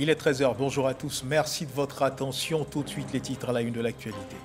Il est 13 h, bonjour à tous, merci de votre attention. Tout de suite les titres à la une de l'actualité.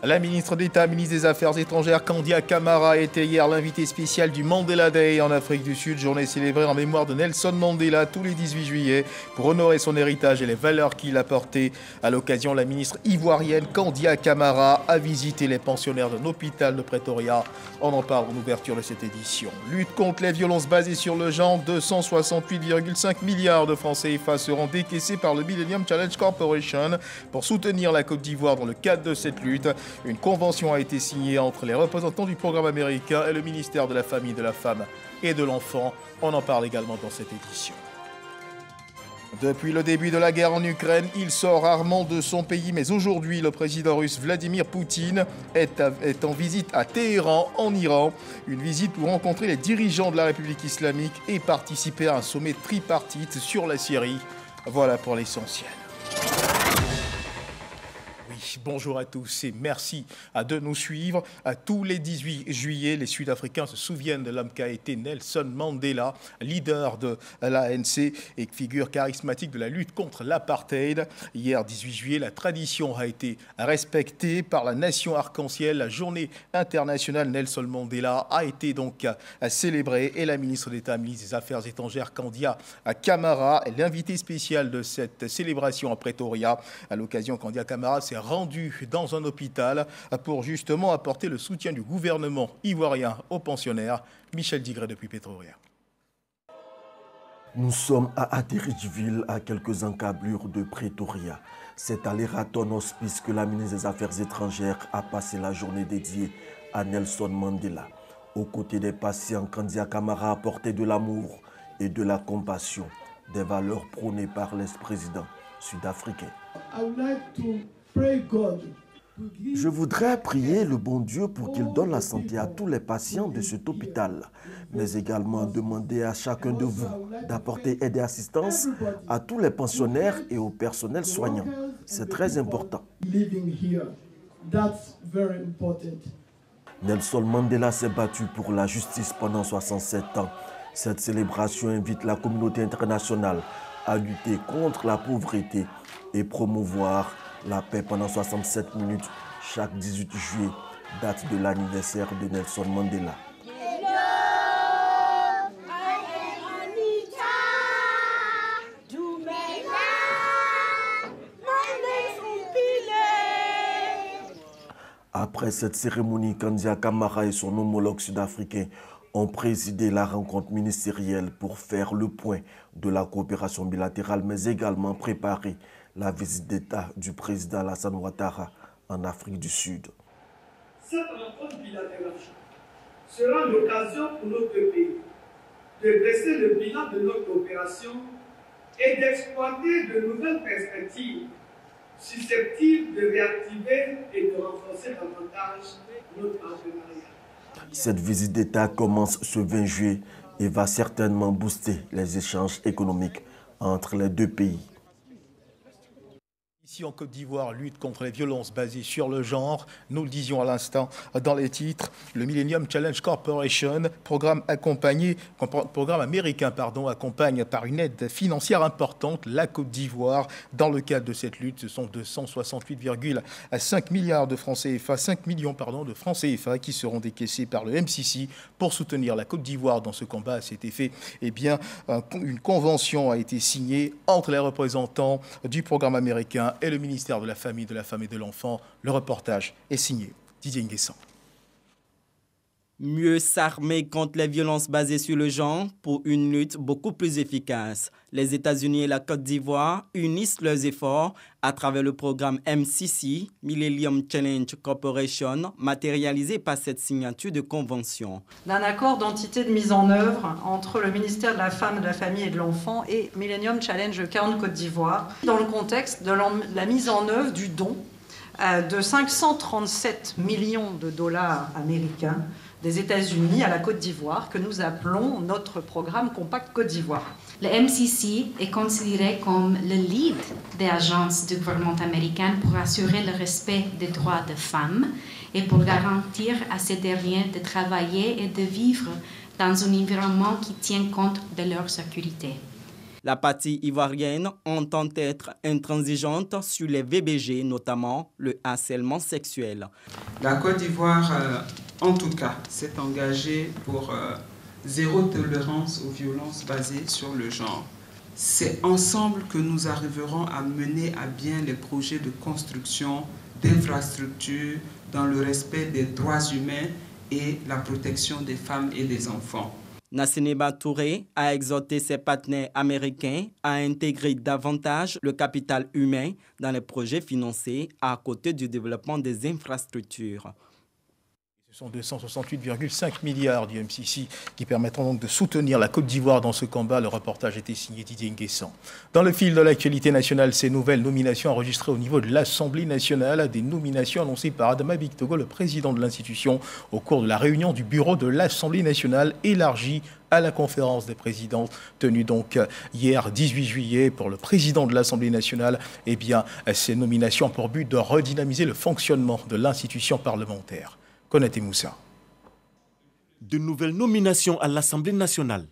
La ministre d'État, ministre des Affaires étrangères, Kandia Camara, était hier l'invité spécial du Mandela Day en Afrique du Sud, journée célébrée en mémoire de Nelson Mandela tous les 18 juillet pour honorer son héritage et les valeurs qu'il a portées. À l'occasion, la ministre ivoirienne Kandia Camara a visité les pensionnaires d'un hôpital de Pretoria. On en parle en ouverture de cette édition. Lutte contre les violences basées sur le genre, 268,5 milliards de francs CFA seront décaissés par le Millennium Challenge Corporation pour soutenir la Côte d'Ivoire dans le cadre de cette lutte. Une convention a été signée entre les représentants du programme américain et le ministère de la Famille, de la Femme et de l'Enfant. On en parle également dans cette édition. Depuis le début de la guerre en Ukraine, il sort rarement de son pays, mais aujourd'hui, le président russe Vladimir Poutine est en visite à Téhéran, en Iran. Une visite pour rencontrer les dirigeants de la République islamique et participer à un sommet tripartite sur la Syrie. Voilà pour l'essentiel. Bonjour à tous et merci de nous suivre. Tous les 18 juillet, les Sud-Africains se souviennent de l'homme qu'a été Nelson Mandela, leader de l'ANC et figure charismatique de la lutte contre l'apartheid. Hier, 18 juillet, la tradition a été respectée par la nation arc-en-ciel. La journée internationale Nelson Mandela a été donc célébrée et la ministre d'État, ministre des Affaires étrangères, Kandia Camara, est l'invitée spéciale de cette célébration à Pretoria. À l'occasion, Kandia Camara s'est rendu dans un hôpital pour justement apporter le soutien du gouvernement ivoirien aux pensionnaires. Michel Digré depuis Pretoria. Nous sommes à Atteridgeville, à quelques encablures de Pretoria. C'est à l'Eraton Hospice que la ministre des Affaires étrangères a passé la journée dédiée à Nelson Mandela. Aux côtés des patients, Kandia Camara a apporté de l'amour et de la compassion, des valeurs prônées par l'ex-président sud-africain. Je voudrais prier le bon Dieu pour qu'il donne la santé à tous les patients de cet hôpital, mais également demander à chacun de vous d'apporter aide et assistance à tous les pensionnaires et au personnel soignant. C'est très important. Nelson Mandela s'est battu pour la justice pendant 67 ans. Cette célébration invite la communauté internationale à lutter contre la pauvreté et promouvoir la paix pendant 67 minutes chaque 18 juillet, date de l'anniversaire de Nelson Mandela. Après cette cérémonie, Kandia Camara et son homologue sud-africain ont présidé la rencontre ministérielle pour faire le point de la coopération bilatérale, mais également préparer la visite d'État du président Alassane Ouattara en Afrique du Sud. Cette rencontre bilatérale sera l'occasion pour nos deux pays de dresser le bilan de notre coopération et d'exploiter de nouvelles perspectives susceptibles de réactiver et de renforcer davantage notre partenariat. Cette visite d'État commence ce 20 juillet et va certainement booster les échanges économiques entre les deux pays. Ici en Côte d'Ivoire, lutte contre les violences basées sur le genre. Nous le disions à l'instant dans les titres. Le Millennium Challenge Corporation, programme américain, accompagne par une aide financière importante la Côte d'Ivoire. Dans le cadre de cette lutte, ce sont 268,5 milliards de francs CFA, 5 millions de francs CFA qui seront décaissés par le MCC pour soutenir la Côte d'Ivoire dans ce combat. À cet effet, une convention a été signée entre les représentants du programme américain et le ministère de la Famille, de la Femme et de l'Enfant. Le reportage est signé Didier Nguessan. Mieux s'armer contre les violences basées sur le genre pour une lutte beaucoup plus efficace. Les États-Unis et la Côte d'Ivoire unissent leurs efforts à travers le programme MCC, Millennium Challenge Corporation, matérialisé par cette signature de convention. D'un accord d'entité de mise en œuvre entre le ministère de la Femme, de la Famille et de l'Enfant et Millennium Challenge Account Côte d'Ivoire, dans le contexte de la mise en œuvre du don de 537 millions de dollars américains des États-Unis à la Côte d'Ivoire, que nous appelons notre programme Compact Côte d'Ivoire. Le MCC est considéré comme le lead des agences du gouvernement américain pour assurer le respect des droits des femmes et pour garantir à ces derniers de travailler et de vivre dans un environnement qui tient compte de leur sécurité. La partie ivoirienne entend être intransigeante sur les VBG, notamment le harcèlement sexuel. La Côte d'Ivoire, en tout cas, s'est engagée pour zéro tolérance aux violences basées sur le genre. C'est ensemble que nous arriverons à mener à bien les projets de construction d'infrastructures dans le respect des droits humains et la protection des femmes et des enfants. Nassineba Touré a exhorté ses partenaires américains à intégrer davantage le capital humain dans les projets financés à côté du développement des infrastructures. Ce sont 268,5 milliards du MCC qui permettront donc de soutenir la Côte d'Ivoire dans ce combat. Le reportage a été signé Didier Nguessan. Dans le fil de l'actualité nationale, ces nouvelles nominations enregistrées au niveau de l'Assemblée nationale, des nominations annoncées par Adama Bictogo, le président de l'institution, au cours de la réunion du bureau de l'Assemblée nationale élargie à la conférence des présidents tenue donc hier 18 juillet pour le président de l'Assemblée nationale. Eh bien, ces nominations ont pour but de redynamiser le fonctionnement de l'institution parlementaire. Konaté Moussa. De nouvelles nominations à l'Assemblée nationale.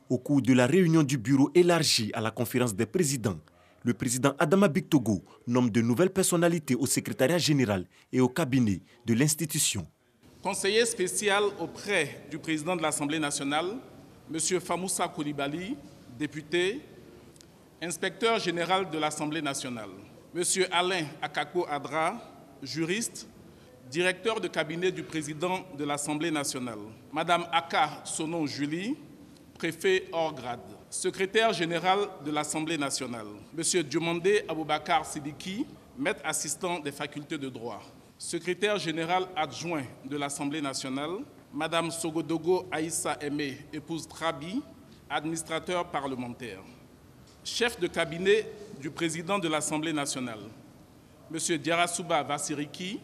Au cours de la réunion du bureau élargi à la conférence des présidents, le président Adama Bictogo nomme de nouvelles personnalités au secrétariat général et au cabinet de l'institution. Conseiller spécial auprès du président de l'Assemblée nationale, M. Famoussa Koulibaly, député, inspecteur général de l'Assemblée nationale, M. Alain Akako Adra, juriste, directeur de cabinet du président de l'Assemblée nationale, Madame Aka Sonon Julie, préfet hors grade, secrétaire général de l'Assemblée nationale, Monsieur Diomande Aboubakar Sidiki, maître assistant des facultés de droit, secrétaire général adjoint de l'Assemblée nationale, Madame Sogodogo Aïssa Aimé, épouse Trabi, administrateur parlementaire, chef de cabinet du président de l'Assemblée nationale, Monsieur Diarasuba Vassiriki,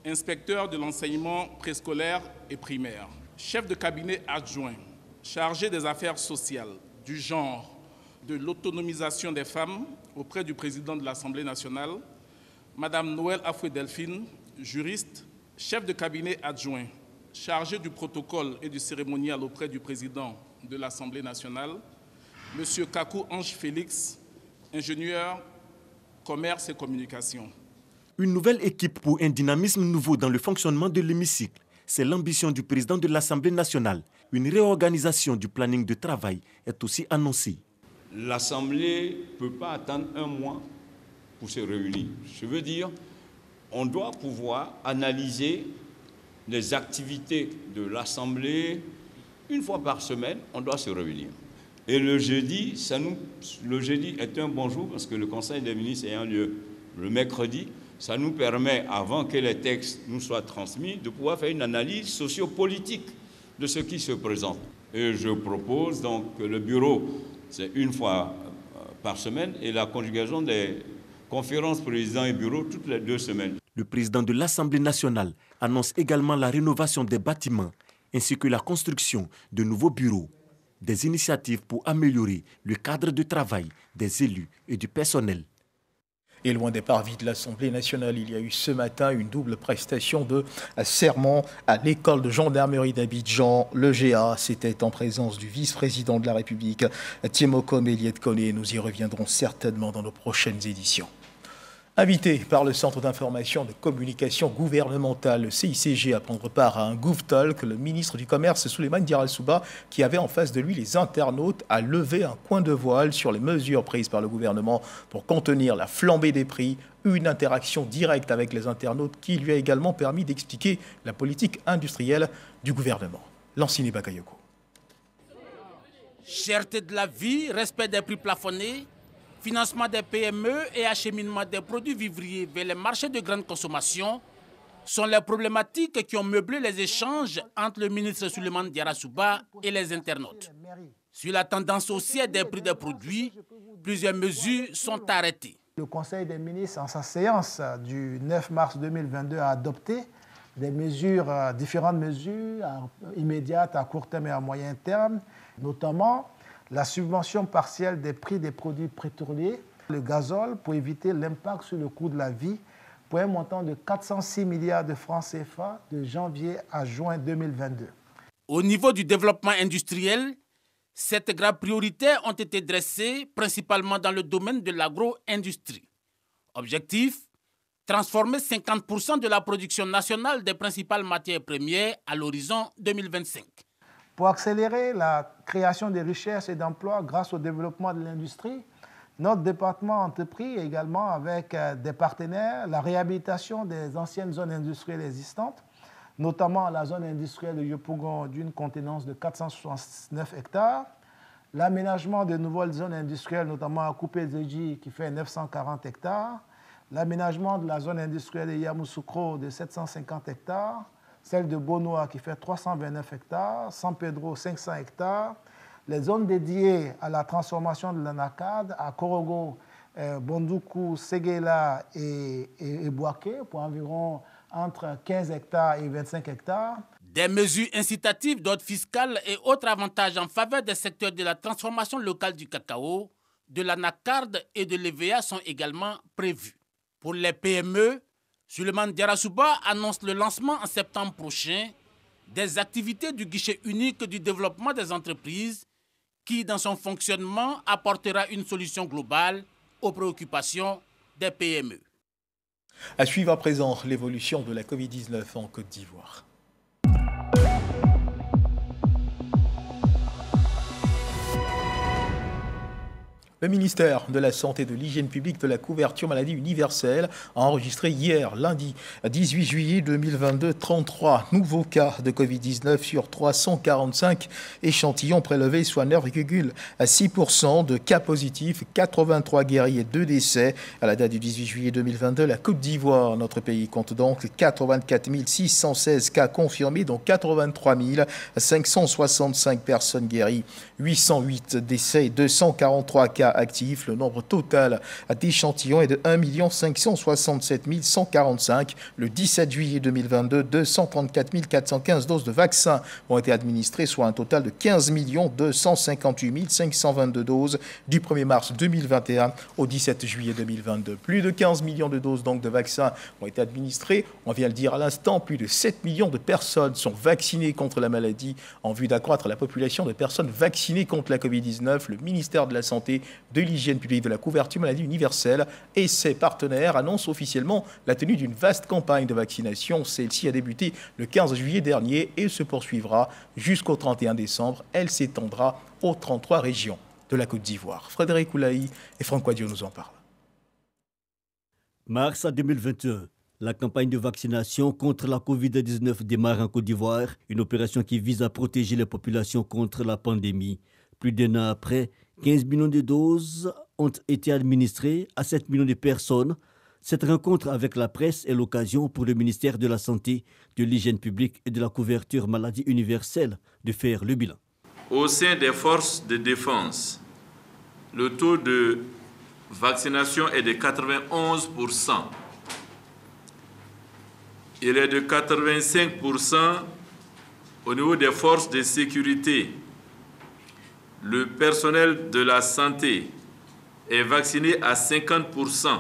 inspecteur de l'enseignement préscolaire et primaire, chef de cabinet adjoint, chargé des affaires sociales, du genre, de l'autonomisation des femmes auprès du président de l'Assemblée nationale, Madame Noël Afoué-Delphine, juriste, chef de cabinet adjoint, chargé du protocole et du cérémonial auprès du président de l'Assemblée nationale, Monsieur Kakou Ange Félix, ingénieur, commerce et communication. Une nouvelle équipe pour un dynamisme nouveau dans le fonctionnement de l'hémicycle. C'est l'ambition du président de l'Assemblée nationale. Une réorganisation du planning de travail est aussi annoncée. L'Assemblée ne peut pas attendre un mois pour se réunir. Je veux dire, on doit pouvoir analyser les activités de l'Assemblée. Une fois par semaine, on doit se réunir. Et le jeudi est un bon jour parce que le Conseil des ministres ayant lieu le mercredi, ça nous permet, avant que les textes nous soient transmis, de pouvoir faire une analyse sociopolitique de ce qui se présente. Et je propose donc que le bureau, c'est une fois par semaine, et la conjugaison des conférences président et bureau toutes les 2 semaines. Le président de l'Assemblée nationale annonce également la rénovation des bâtiments, ainsi que la construction de nouveaux bureaux. Des initiatives pour améliorer le cadre de travail des élus et du personnel. Et loin des parvis de l'Assemblée nationale, il y a eu ce matin une double prestation de serment à l'école de gendarmerie d'Abidjan. Le GA, c'était en présence du vice-président de la République, Tiemoko Méliette Koné. Nous y reviendrons certainement dans nos prochaines éditions. Invité par le Centre d'information de communication gouvernementale, le CICG, à prendre part à un GovTalk, le ministre du Commerce, Souleymane Diarra-Souba, qui avait en face de lui les internautes, a levé un coin de voile sur les mesures prises par le gouvernement pour contenir la flambée des prix, une interaction directe avec les internautes qui lui a également permis d'expliquer la politique industrielle du gouvernement. Lanciné Bakayoko. Cherté de la vie, respect des prix plafonnés, financement des PME et acheminement des produits vivriers vers les marchés de grande consommation sont les problématiques qui ont meublé les échanges entre le ministre Souleymane Diarra-Souba et les internautes. Sur la tendance haussière des prix des produits, plusieurs mesures sont arrêtées. Le Conseil des ministres, en sa séance du 9 mars 2022, a adopté des mesures, différentes mesures immédiates, à court terme et à moyen terme, notamment la subvention partielle des prix des produits pétroliers, le gazole pour éviter l'impact sur le coût de la vie, pour un montant de 406 milliards de francs CFA de janvier à juin 2022. Au niveau du développement industriel, 7 graves priorités ont été dressées principalement dans le domaine de l'agro-industrie. Objectif, transformer 50% de la production nationale des principales matières premières à l'horizon 2025. Pour accélérer la création de richesses et d'emplois grâce au développement de l'industrie, notre département a entrepris également avec des partenaires la réhabilitation des anciennes zones industrielles existantes, notamment la zone industrielle de Yopougon d'une contenance de 469 hectares, l'aménagement de nouvelles zones industrielles, notamment à Coupé-Zéji qui fait 940 hectares, l'aménagement de la zone industrielle de Yamoussoukro de 750 hectares, celle de Bonoa qui fait 329 hectares, San Pedro 500 hectares, les zones dédiées à la transformation de l'anacade à Korogo, Bondoukou, Séguéla et Bouaké pour environ entre 15 hectares et 25 hectares. Des mesures incitatives d'ordre fiscal et autres avantages en faveur des secteurs de la transformation locale du cacao, de l'anacarde et de l'EVA sont également prévus. Pour les PME, Suleiman Diarasouba annonce le lancement en septembre prochain des activités du guichet unique du développement des entreprises qui, dans son fonctionnement, apportera une solution globale aux préoccupations des PME. À suivre à présent l'évolution de la Covid-19 en Côte d'Ivoire. Le ministère de la Santé et de l'Hygiène publique de la couverture maladie universelle a enregistré hier, lundi 18 juillet 2022, 33 nouveaux cas de Covid-19 sur 345 échantillons prélevés, soit 9,6% de cas positifs, 83 guéris et 2 décès. À la date du 18 juillet 2022, la Côte d'Ivoire, notre pays, compte donc 84 616 cas confirmés, dont 83 565 personnes guéries, 808 décès et 243 cas actifs. Le nombre total d'échantillons est de 1 567 145. Le 17 juillet 2022, 234 415 doses de vaccins ont été administrées, soit un total de 15 258 522 doses du 1er mars 2021 au 17 juillet 2022. Plus de 15 millions de doses donc de vaccins ont été administrées. On vient de le dire à l'instant, plus de 7 millions de personnes sont vaccinées contre la maladie. En vue d'accroître la population de personnes vaccinées contre la Covid-19, le ministère de la Santé, de l'Hygiène publique, de la couverture maladie universelle et ses partenaires annoncent officiellement la tenue d'une vaste campagne de vaccination. Celle-ci a débuté le 15 juillet dernier et se poursuivra jusqu'au 31 décembre. Elle s'étendra aux 33 régions de la Côte d'Ivoire. Frédéric Oulaï et Franck Quadio nous en parlent. Mars 2021. La campagne de vaccination contre la Covid-19 démarre en Côte d'Ivoire, une opération qui vise à protéger les populations contre la pandémie. Plus d'un an après, 15 millions de doses ont été administrées à 7 millions de personnes. Cette rencontre avec la presse est l'occasion pour le ministère de la Santé, de l'Hygiène publique et de la couverture maladie universelle de faire le bilan. Au sein des forces de défense, le taux de vaccination est de 91%. Il est de 85% au niveau des forces de sécurité. Le personnel de la santé est vacciné à 50%,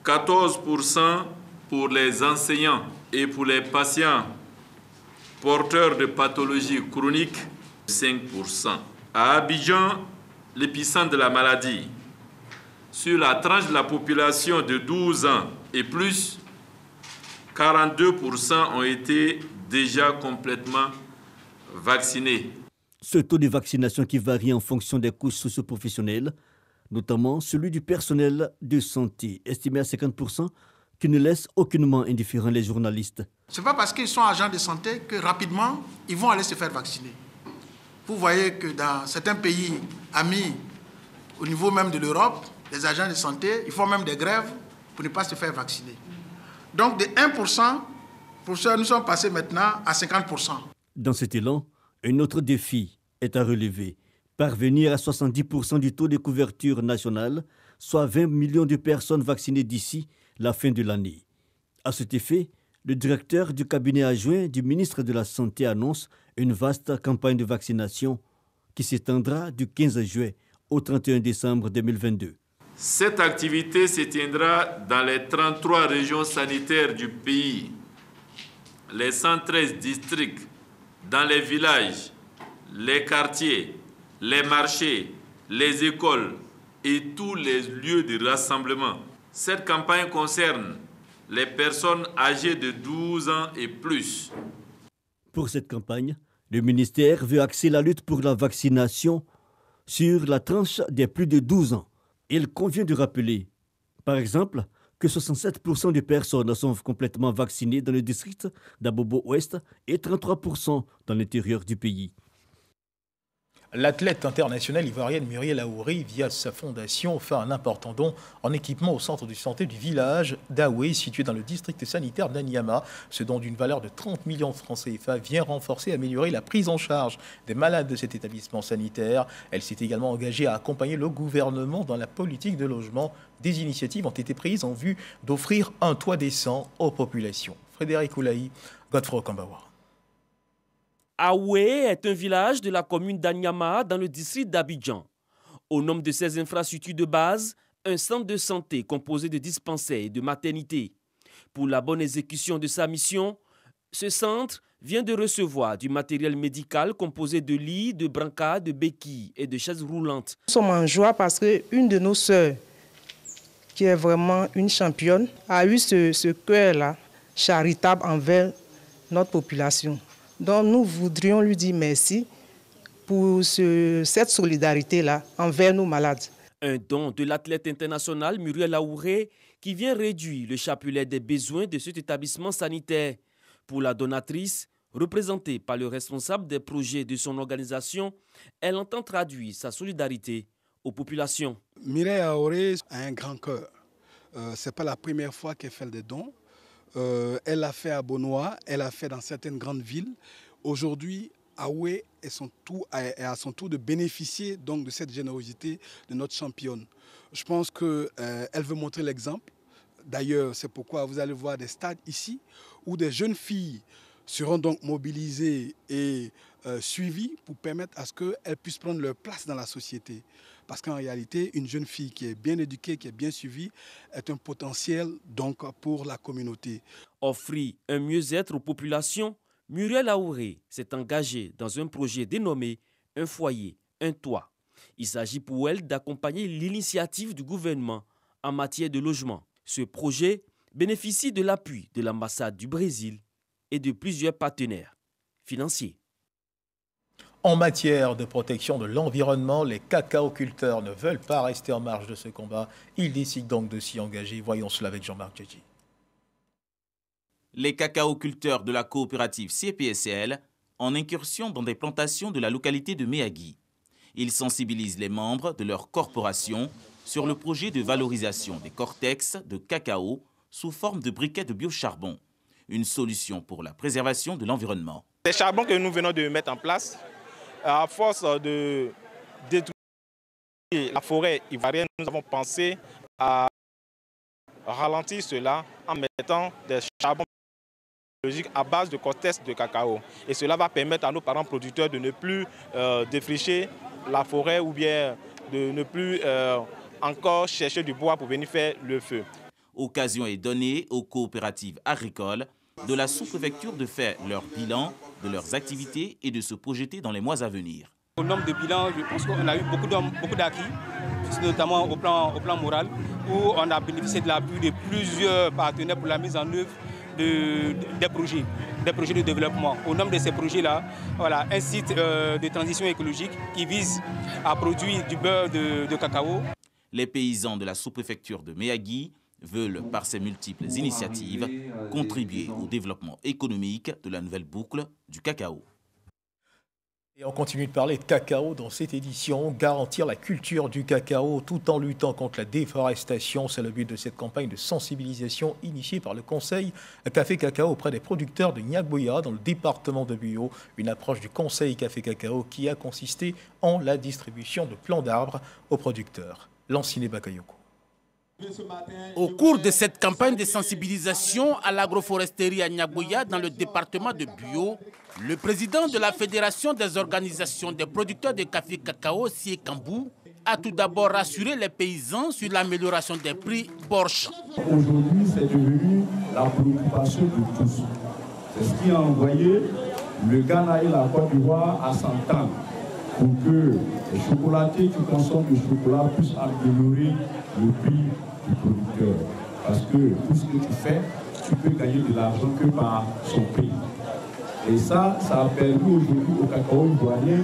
14% pour les enseignants et pour les patients porteurs de pathologies chroniques, 5%. À Abidjan, l'épicentre de la maladie, sur la tranche de la population de 12 ans et plus, 42% ont été déjà complètement vaccinés. Ce taux de vaccination qui varie en fonction des couches socio-professionnelles, notamment celui du personnel de santé, estimé à 50%, qui ne laisse aucunement indifférent les journalistes. Ce n'est pas parce qu'ils sont agents de santé que rapidement, ils vont aller se faire vacciner. Vous voyez que dans certains pays amis, au niveau même de l'Europe, les agents de santé, ils font même des grèves pour ne pas se faire vacciner. Donc de 1%, pour ça, nous sommes passés maintenant à 50%. Dans cet élan, un autre défi est à relever. Parvenir à 70% du taux de couverture nationale, soit 20 millions de personnes vaccinées d'ici la fin de l'année. À cet effet, le directeur du cabinet adjoint du ministre de la Santé annonce une vaste campagne de vaccination qui s'étendra du 15 juin au 31 décembre 2022. Cette activité s'étendra dans les 33 régions sanitaires du pays, les 113 districts, dans les villages, les quartiers, les marchés, les écoles et tous les lieux de rassemblement. Cette campagne concerne les personnes âgées de 12 ans et plus. Pour cette campagne, le ministère veut axer la lutte pour la vaccination sur la tranche des plus de 12 ans. Il convient de rappeler, par exemple, que 67% des personnes sont complètement vaccinées dans le district d'Abobo-Ouest et 33% dans l'intérieur du pays. L'athlète internationale ivoirienne Muriel Aouré, via sa fondation, fait un important don en équipement au centre de santé du village d'Aoué, situé dans le district sanitaire d'Anyama. Ce don d'une valeur de 30 millions de francs CFA vient renforcer et améliorer la prise en charge des malades de cet établissement sanitaire. Elle s'est également engagée à accompagner le gouvernement dans la politique de logement. Des initiatives ont été prises en vue d'offrir un toit décent aux populations. Frédéric Oulaï, Godefroy Kambawa. Aoué est un village de la commune d'Anyama dans le district d'Abidjan. Au nombre de ses infrastructures de base, un centre de santé composé de dispensaires et de maternités. Pour la bonne exécution de sa mission, ce centre vient de recevoir du matériel médical composé de lits, de brancards, de béquilles et de chaises roulantes. Nous sommes en joie parce qu'une de nos sœurs, qui est vraiment une championne, a eu ce cœur-là charitable envers notre population. Donc nous voudrions lui dire merci pour cette solidarité-là envers nos malades. Un don de l'athlète international Muriel Aouré qui vient réduire le chapelet des besoins de cet établissement sanitaire. Pour la donatrice, représentée par le responsable des projets de son organisation, elle entend traduire sa solidarité aux populations. Muriel Aouré a un grand cœur. Ce n'est pas la première fois qu'elle fait des dons. Elle l'a fait à Bonoa, elle l'a fait dans certaines grandes villes. Aujourd'hui, Aoué est à son tour de bénéficier donc de cette générosité de notre championne. Je pense qu'elle veut montrer l'exemple. D'ailleurs, c'est pourquoi vous allez voir des stades ici où des jeunes filles seront donc mobilisées et suivies pour permettre à ce qu'elles puissent prendre leur place dans la société. Parce qu'en réalité, une jeune fille qui est bien éduquée, qui est bien suivie, est un potentiel donc pour la communauté. Offrir un mieux-être aux populations, Muriel Aouré s'est engagée dans un projet dénommé « Un foyer, un toit ». Il s'agit pour elle d'accompagner l'initiative du gouvernement en matière de logement. Ce projet bénéficie de l'appui de l'ambassade du Brésil et de plusieurs partenaires financiers. En matière de protection de l'environnement, les cacaoculteurs ne veulent pas rester en marge de ce combat. Ils décident donc de s'y engager. Voyons cela avec Jean-Marc Djedji. Les cacaoculteurs de la coopérative CPSL en incursion dans des plantations de la localité de Méagui. Ils sensibilisent les membres de leur corporation sur le projet de valorisation des cortex de cacao sous forme de briquets de biocharbon. Une solution pour la préservation de l'environnement. Les charbons que nous venons de mettre en place, à force de détruire la forêt ivoirienne, nous avons pensé à ralentir cela en mettant des charbons biologiques à base de cortex de cacao. Et cela va permettre à nos parents producteurs de ne plus défricher la forêt ou bien de ne plus encore chercher du bois pour venir faire le feu. Occasion est donnée aux coopératives agricoles de la sous-préfecture de faire leur bilan de leurs activités et de se projeter dans les mois à venir. Au nombre de bilans, je pense qu'on a eu beaucoup d'acquis, notamment au plan moral, où on a bénéficié de l'appui de plusieurs partenaires pour la mise en œuvre des projets de développement. Au nombre de ces projets-là, voilà, un site de transition écologique qui vise à produire du beurre de cacao. Les paysans de la sous-préfecture de Méagui veulent, par ces multiples initiatives, contribuer au développement économique de la nouvelle boucle du cacao. Et on continue de parler de cacao dans cette édition, garantir la culture du cacao tout en luttant contre la déforestation. C'est le but de cette campagne de sensibilisation initiée par le Conseil Café Cacao auprès des producteurs de Niagboya dans le département de Buyo. Une approche du Conseil Café Cacao qui a consisté en la distribution de plants d'arbres aux producteurs. Lanciné Bakayoko. Au cours de cette campagne de sensibilisation à l'agroforesterie à Niagboya dans le département de Buyo, le président de la Fédération des organisations des producteurs de café cacao, Sie Kambou, a tout d'abord rassuré les paysans sur l'amélioration des prix Borch. Aujourd'hui, c'est devenu la préoccupation de tous. C'est ce qui a envoyé le Ghana et la Côte d'Ivoire à s'entendre pour que les chocolatiers qui consomment du chocolat puissent améliorer le prix du producteur. Parce que tout ce que tu fais, tu peux gagner de l'argent que par son prix. Et ça a permis aujourd'hui au cacao ivoirien,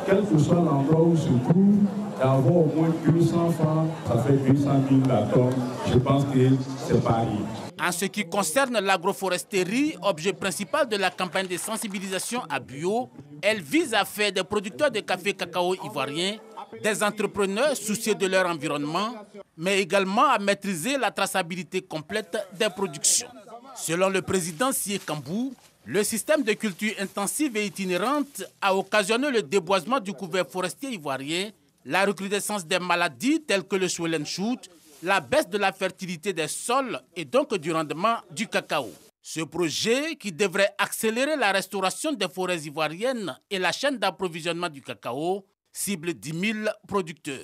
quel que soit l'endroit où se trouve, d'avoir au moins 200 francs, ça fait 200 000 la tonne. Je pense que c'est pas rien. En ce qui concerne l'agroforesterie, objet principal de la campagne de sensibilisation à bio, elle vise à faire des producteurs de café cacao ivoiriens des entrepreneurs soucieux de leur environnement, mais également à maîtriser la traçabilité complète des productions. Selon le président Sié Kambou, le système de culture intensive et itinérante a occasionné le déboisement du couvert forestier ivoirien, la recrudescence des maladies telles que le swollen shoot, la baisse de la fertilité des sols et donc du rendement du cacao. Ce projet, qui devrait accélérer la restauration des forêts ivoiriennes et la chaîne d'approvisionnement du cacao, cible 10 000 producteurs.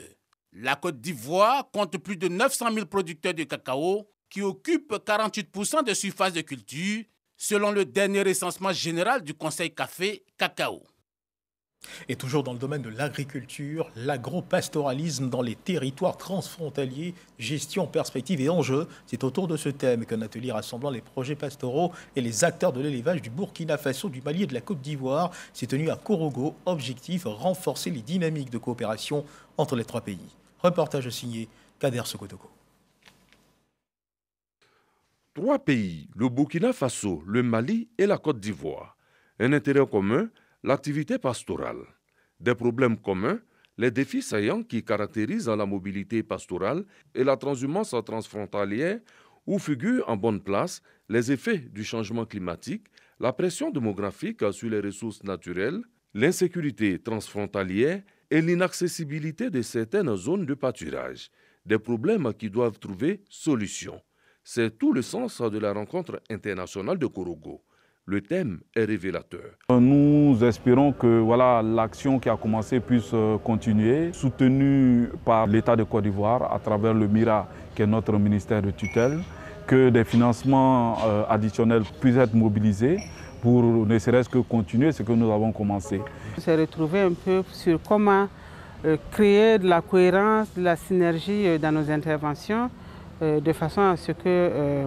La Côte d'Ivoire compte plus de 900 000 producteurs de cacao qui occupent 48% de surface de culture, selon le dernier recensement général du Conseil Café Cacao. Et toujours dans le domaine de l'agriculture, l'agropastoralisme dans les territoires transfrontaliers, gestion, perspectives et enjeux. C'est autour de ce thème qu'un atelier rassemblant les projets pastoraux et les acteurs de l'élevage du Burkina Faso, du Mali et de la Côte d'Ivoire s'est tenu à Korogo. Objectif, renforcer les dynamiques de coopération entre les trois pays. Reportage signé Kader Sokotoko. Trois pays, le Burkina Faso, le Mali et la Côte d'Ivoire. Un intérêt commun, l'activité pastorale. Des problèmes communs, les défis saillants qui caractérisent la mobilité pastorale et la transhumance transfrontalière, où figurent en bonne place les effets du changement climatique, la pression démographique sur les ressources naturelles, l'insécurité transfrontalière et l'inaccessibilité de certaines zones de pâturage. Des problèmes qui doivent trouver solution. C'est tout le sens de la rencontre internationale de Korogo. Le thème est révélateur. Nous espérons que l'action qui a commencé puisse continuer, soutenue par l'État de Côte d'Ivoire à travers le MIRA, qui est notre ministère de tutelle, que des financements additionnels puissent être mobilisés pour ne serait-ce que continuer ce que nous avons commencé. On s'est retrouvé un peu sur comment créer de la cohérence, de la synergie dans nos interventions, de façon à ce que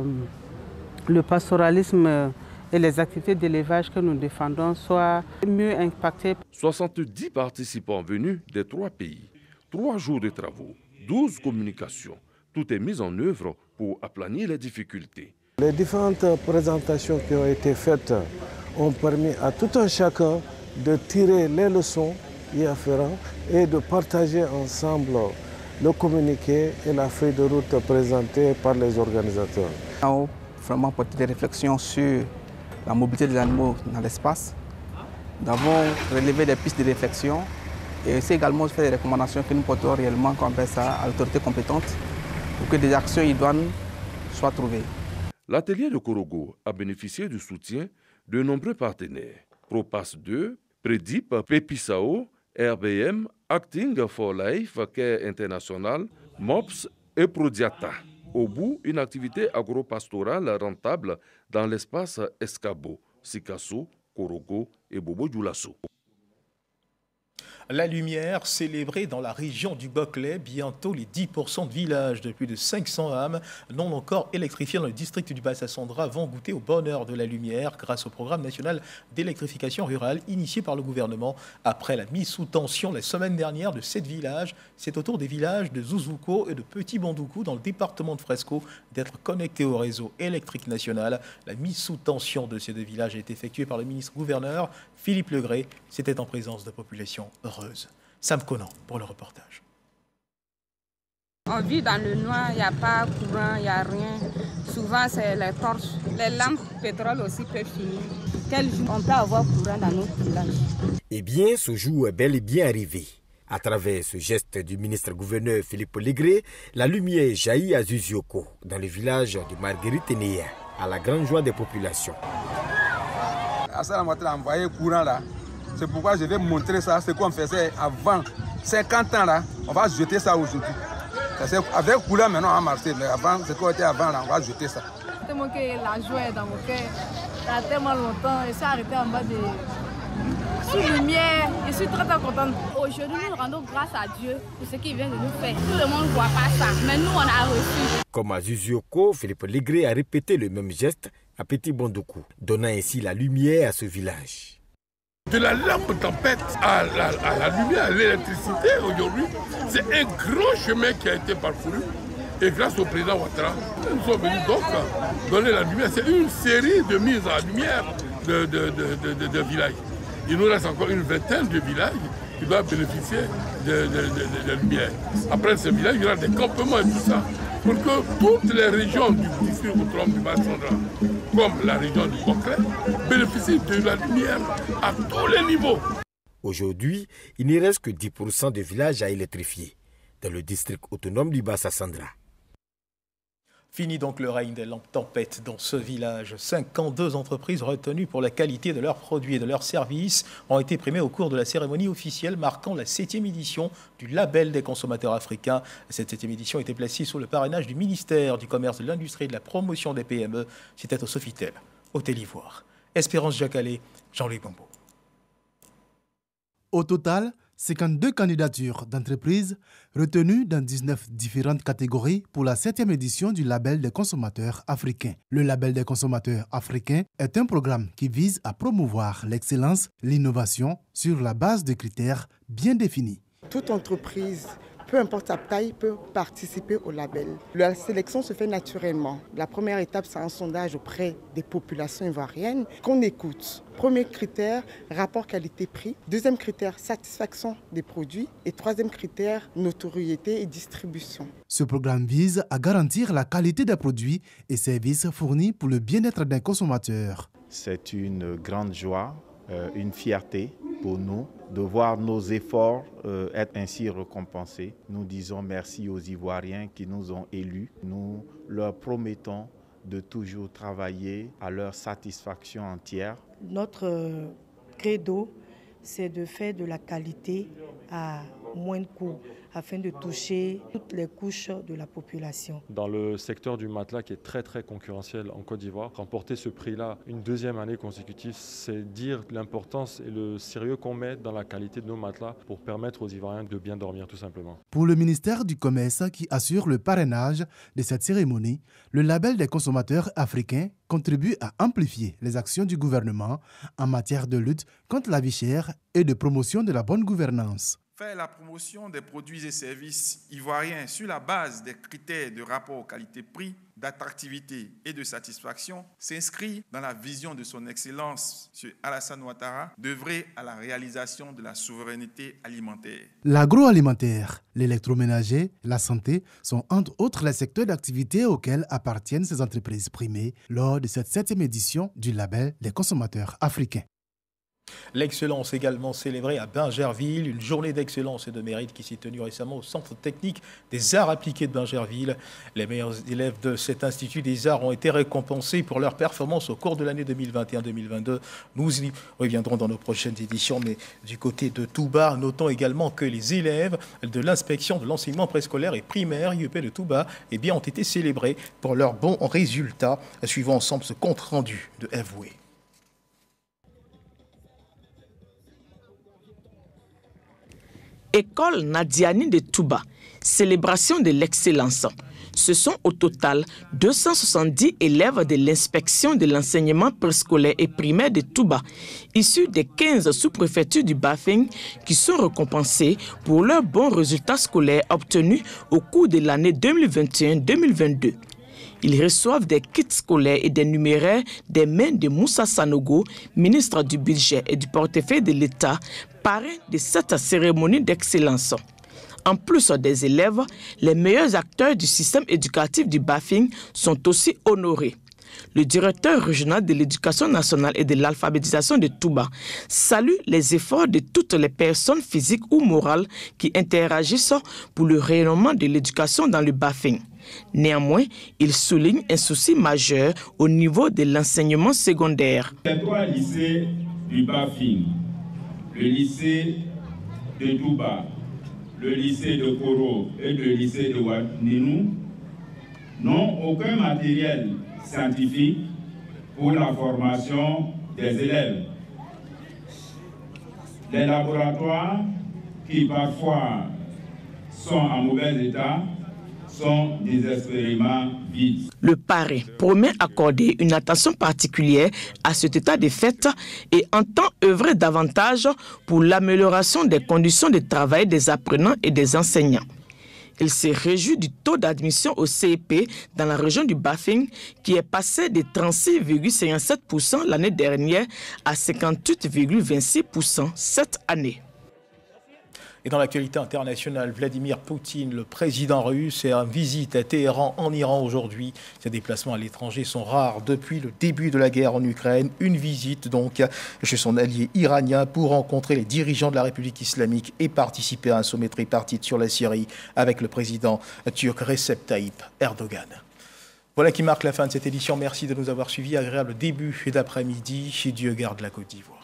le pastoralisme et les activités d'élevage que nous défendons soient mieux impactées. 70 participants venus des trois pays, 3 jours de travaux, 12 communications. Tout est mis en œuvre pour aplanir les difficultés. Les différentes présentations qui ont été faites ont permis à tout un chacun de tirer les leçons y afférentes et de partager ensemble le communiqué et la feuille de route présentée par les organisateurs. Nous avons vraiment porté des réflexions sur la mobilité des animaux dans l'espace. Nous avons relevé des pistes de réflexion et aussi également fait des recommandations que nous portons réellement à l'autorité compétente pour que des actions idoines soient trouvées. L'atelier de Korogo a bénéficié du soutien de nombreux partenaires. Propas 2, Predip, Pepissao, RBM, Acting for Life, Care International, MOPS et Prodiata. Au bout, une activité agro-pastorale rentable dans l'espace Escabo, Sikasso, Korogo et Bobo Dioulasso. La lumière célébrée dans la région du Boclé, bientôt les 10% de villages de plus de 500 âmes non encore électrifiés dans le district du Bassa-Sandra vont goûter au bonheur de la lumière grâce au programme national d'électrification rurale initié par le gouvernement. Après la mise sous tension la semaine dernière de 7 villages, c'est au tour des villages de Zouzouko et de Petit Bandoukou dans le département de Fresco d'être connectés au réseau électrique national. La mise sous tension de ces 2 villages a été effectuée par le ministre-gouverneur Philippe Legré. C'était en présence de populations heureuses. Sam Conan pour le reportage. On vit dans le noir, il n'y a pas courant, il n'y a rien. Souvent, c'est les torches. Les lampes pétrole aussi peuvent finir. Quel jour on peut avoir courant dans notre village? Eh bien, ce jour est bel et bien arrivé. À travers ce geste du ministre-gouverneur Philippe Legré, la lumière jaillit à Zuzioko, dans le village de Marguerite-Néa, à la grande joie des populations. À ça, on a envoyé courant là. C'est pourquoi je vais montrer ça, ce qu'on faisait avant 50 ans là, on va jeter ça aujourd'hui. Avec couleur maintenant on a marché, mais avant, ce qu'on était avant là, on va jeter ça. Tellement que la joie est dans mon cœur, il y a tellement longtemps, et ça a arrêté en bas de suis lumière, je suis très contente. Aujourd'hui, nous rendons grâce à Dieu pour ce qu'il vient de nous faire. Tout le monde ne voit pas ça, mais nous, on a reçu. Comme à Zuzioko, Philippe Ligré a répété le même geste à Petit Bondoukou, donnant ainsi la lumière à ce village. De la lampe tempête à la lumière, à l'électricité aujourd'hui, c'est un grand chemin qui a été parcouru. Et grâce au président Ouattara, nous sommes venus donc donner la lumière. C'est une série de mises en lumière de villages. Il nous reste encore une vingtaine de villages qui doivent bénéficier de lumière. Après ce village, il y aura des campements et tout ça, pour que toutes les régions du district autonome du Bas-Sandra, comme la région du Boclé, bénéficient de la lumière à tous les niveaux. Aujourd'hui, il n'y reste que 10% de villages à électrifier dans le district autonome du Bas-Sandra. Fini donc le règne des lampes tempêtes dans ce village. 52 entreprises retenues pour la qualité de leurs produits et de leurs services ont été primées au cours de la cérémonie officielle marquant la 7e édition du label des consommateurs africains. Cette 7e édition a été placée sous le parrainage du ministère du Commerce, de l'Industrie et de la Promotion des PME. C'était au Sofitel, au Télivoire. Espérance Jacalé, Jean-Louis Bambo. Au total, 52 candidatures d'entreprises retenues dans 19 différentes catégories pour la 7e édition du label des consommateurs africains. Le label des consommateurs africains est un programme qui vise à promouvoir l'excellence, l'innovation sur la base de critères bien définis. Toute entreprise, peu importe sa taille, peut participer au label. La sélection se fait naturellement. La première étape, c'est un sondage auprès des populations ivoiriennes qu'on écoute. Premier critère, rapport qualité-prix. Deuxième critère, satisfaction des produits. Et troisième critère, notoriété et distribution. Ce programme vise à garantir la qualité des produits et services fournis pour le bien-être des consommateurs. C'est une grande joie, une fierté pour nous de voir nos efforts être ainsi récompensés. Nous disons merci aux Ivoiriens qui nous ont élus. Nous leur promettons de toujours travailler à leur satisfaction entière. Notre credo, c'est de faire de la qualité à moins de coûts, afin de toucher toutes les couches de la population. Dans le secteur du matelas qui est très concurrentiel en Côte d'Ivoire, remporter ce prix-là une deuxième année consécutive, c'est dire l'importance et le sérieux qu'on met dans la qualité de nos matelas pour permettre aux Ivoiriens de bien dormir tout simplement. Pour le ministère du Commerce qui assure le parrainage de cette cérémonie, le label des consommateurs africains contribue à amplifier les actions du gouvernement en matière de lutte contre la vie chère et de promotion de la bonne gouvernance. Faire la promotion des produits et services ivoiriens sur la base des critères de rapport qualité-prix, d'attractivité et de satisfaction s'inscrit dans la vision de son Excellence, M. Alassane Ouattara, d'œuvrer à la réalisation de la souveraineté alimentaire. L'agroalimentaire, l'électroménager, la santé sont entre autres les secteurs d'activité auxquels appartiennent ces entreprises primées lors de cette 7e édition du label des consommateurs africains. L'excellence également célébrée à Bingerville, une journée d'excellence et de mérite qui s'est tenue récemment au Centre technique des arts appliqués de Bingerville. Les meilleurs élèves de cet institut des arts ont été récompensés pour leur performance au cours de l'année 2021-2022. Nous y reviendrons dans nos prochaines éditions, mais du côté de Touba, notons également que les élèves de l'inspection de l'enseignement préscolaire et primaire IEP de Touba ont été célébrés pour leurs bons résultats. Suivons ensemble ce compte-rendu de Evoué. École Nadiani de Touba, célébration de l'excellence. Ce sont au total 270 élèves de l'inspection de l'enseignement préscolaire et primaire de Touba, issus des 15 sous-préfectures du Bafing, qui sont récompensés pour leurs bons résultats scolaires obtenus au cours de l'année 2021-2022. Ils reçoivent des kits scolaires et des numéraires des mains de Moussa Sanogo, ministre du Budget et du portefeuille de l'État, parrain de cette cérémonie d'excellence. En plus des élèves, les meilleurs acteurs du système éducatif du Bafing sont aussi honorés. Le directeur régional de l'éducation nationale et de l'alphabétisation de Touba salue les efforts de toutes les personnes physiques ou morales qui interagissent pour le rayonnement de l'éducation dans le Bafing. Néanmoins, il souligne un souci majeur au niveau de l'enseignement secondaire. Les 3 lycées du Bafing, le lycée de Touba, le lycée de Koro et le lycée de Waninou, n'ont aucun matériel scientifique pour la formation des élèves. Les laboratoires qui parfois sont en mauvais état sont désespérément vides. Le parrain promet accorder une attention particulière à cet état de fait et entend œuvrer davantage pour l'amélioration des conditions de travail des apprenants et des enseignants. Il se réjouit du taux d'admission au CEP dans la région du Bafing qui est passé de 36,57% l'année dernière à 58,26% cette année. Et dans l'actualité internationale, Vladimir Poutine, le président russe, est en visite à Téhéran en Iran aujourd'hui. Ses déplacements à l'étranger sont rares depuis le début de la guerre en Ukraine. Une visite donc chez son allié iranien pour rencontrer les dirigeants de la République islamique et participer à un sommet tripartite sur la Syrie avec le président turc Recep Tayyip Erdogan. Voilà qui marque la fin de cette édition. Merci de nous avoir suivis. Agréable début d'après-midi. Dieu garde la Côte d'Ivoire.